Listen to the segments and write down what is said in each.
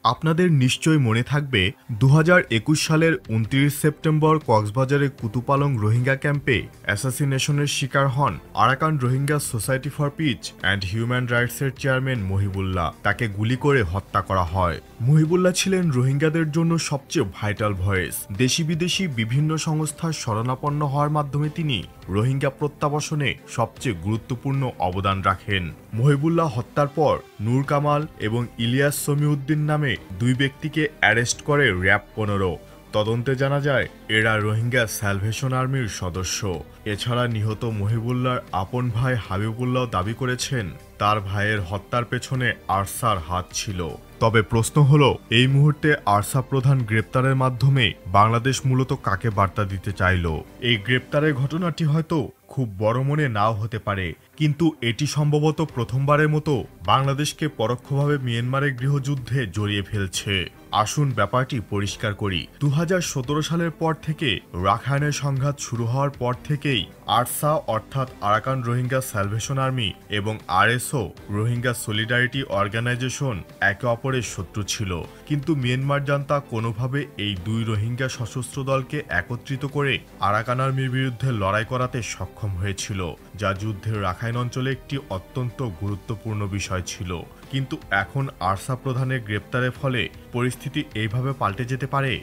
আপনাদের নিশ্চয়ই মনে থাকবে ২০২১ সালের ২৯ সেপ্টেম্বর কক্সবাজারে কুতুপালং রোহিঙ্গা ক্যাম্পে অ্যাসাসিনেশনের শিকার হন Arakan Rohingya society for peace and human রাইটসের চেয়ারম্যান মহিবুল্লাহ। তাকে গুলি করে হত্যা করা হয়। মহিবুল্লাহ ছিলেন রোহিঙ্গাদের জন্য সবচেয়ে ভাইটাল ভয়েস। দেশি বিদেশি বিভিন্ন সংস্থার শরণাপন্ন হওয়ার মাধ্যমে তিনি রোহিঙ্গা প্রত্যাবাসনে সবচেয়ে গুরুত্বপূর্ণ অবদান রাখেন। মহিবুল্লাহ হত্যার পর নূর কামাল এবং ইলিয়াস সমিউদ্দিন নামে দুই ব্যক্তিকে অ্যারেস্ট করে র্যাব ১৫। তদন্তে জানা যায় এরা রোহিঙ্গা স্যালভেশন আর্মির সদস্য। এছাড়া নিহত মহিবুল্লাহর আপন ভাই হাবিবুল্লাহ দাবি করেছেন তার ভাইয়ের হত্যার পেছনে আরসার হাত ছিল। তবে প্রশ্ন হলো, এই মুহূর্তে আরসা প্রধান গ্রেপ্তারের মাধ্যমে বাংলাদেশ মূলত কাকে বার্তা দিতে চাইল? এই গ্রেপ্তারের ঘটনাটি হয়তো খুব বড় মনে নাও হতে পারে, কিন্তু এটি সম্ভবত প্রথমবারের মতো বাংলাদেশকে পরোক্ষভাবে মিয়ানমারের গৃহযুদ্ধে জড়িয়ে ফেলছে। আসুন ব্যাপারটি পরিষ্কার করি। ২০১৭ সালের পর থেকে রাখাইনের সংঘাত শুরু হওয়ার পর থেকেই আরসা অর্থাৎ আরাকান রোহিঙ্গা স্যালভেশন আর্মি এবং আরএসও রোহিঙ্গা সলিডারিটি অর্গানাইজেশন একে অপরের শত্রু ছিল। কিন্তু মিয়ানমার জান্তা কোনোভাবে এই দুই রোহিঙ্গা সশস্ত্র দলকে একত্রিত করে আরাকান আর্মির বিরুদ্ধে লড়াই করাতে সক্ষম হয়েছিল, যা যুদ্ধের রাখাইন অঞ্চলে একটি অত্যন্ত গুরুত্বপূর্ণ বিষয় ছিল। কিন্তু এখন আরসা প্রধানের গ্রেপ্তারের ফলে পরিস্থিতি এইভাবে পাল্টে যেতে পারে।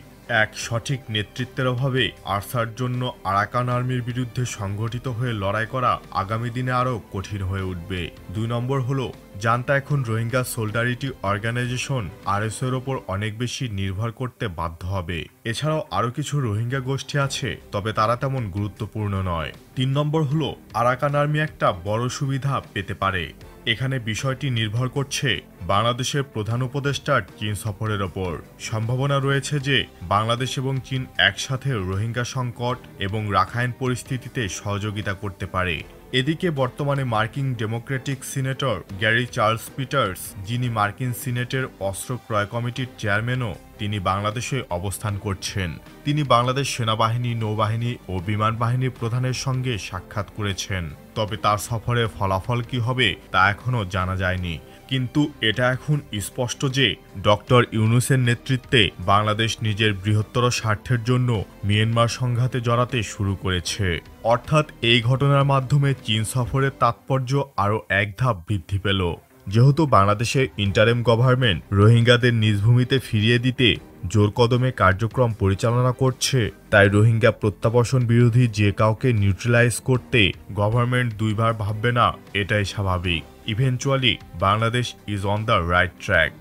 এক সঠিক নেতৃত্বের অভাবে আরসার জন্য আরাকান আর্মির বিরুদ্ধে সংগঠিত হয়ে লড়াই করা আগামী দিনে আরও কঠিন হয়ে উঠবে। ২ নম্বর হলো, জান্তা এখন রোহিঙ্গা সোলিডারিটি অর্গানাইজেশন আরএসও এর ওপর অনেক বেশি নির্ভর করতে বাধ্য হবে। এছাড়াও আরও কিছু রোহিঙ্গা গোষ্ঠী আছে, তবে তারা তেমন গুরুত্বপূর্ণ নয়। ৩ নম্বর হলো, আরাকান আর্মি একটা বড় সুবিধা পেতে পারে। এখানে বিষয়টি নির্ভর করছে বাংলাদেশের প্রধান উপদেষ্টার চীন সফরের ওপর। সম্ভাবনা রয়েছে যে বাংলাদেশ এবং চীন একসাথে রোহিঙ্গা সংকট এবং রাখাইন পরিস্থিতিতে সহযোগিতা করতে পারে। এদিকে বর্তমানে মার্কিন democratic senator Gary Charles Peters, যিনি মার্কিন সিনেটের অস্ত্র ক্রয় কমিটির চেয়ারম্যানও, তিনি বাংলাদেশে অবস্থান করছেন। তিনি বাংলাদেশ সেনাবাহিনী, নৌবাহিনী ও বিমান বাহিনীর প্রধানের সঙ্গে সাক্ষাৎ করেছেন। তবে তার সফরের ফলাফল কি হবে তা এখনও জানা যায়নি। কিন্তু এটা এখন স্পষ্ট যে ডক্টর ইউনূসের নেতৃত্বে বাংলাদেশ নিজের বৃহত্তর স্বার্থের জন্য মিয়ানমার সংঘাতে জড়াতে শুরু করেছে। অর্থাৎ এই ঘটনার মাধ্যমে চীন সফরের তাৎপর্য আরও এক ধাপ বৃদ্ধি পেল। যেহেতু বাংলাদেশের ইন্টারিম গভর্নমেন্ট রোহিঙ্গাদের নিজ ভূমিতে ফিরিয়ে দিতে জোর কদমে কার্যক্রম পরিচালনা করছে, তাই রোহিঙ্গা প্রত্যাবাসন বিরোধী যে কাউকে নিউট্রালাইজ করতে গভর্নমেন্ট দুইবার ভাববে না, এটাই স্বাভাবিক। Eventually Bangladesh is on the right track.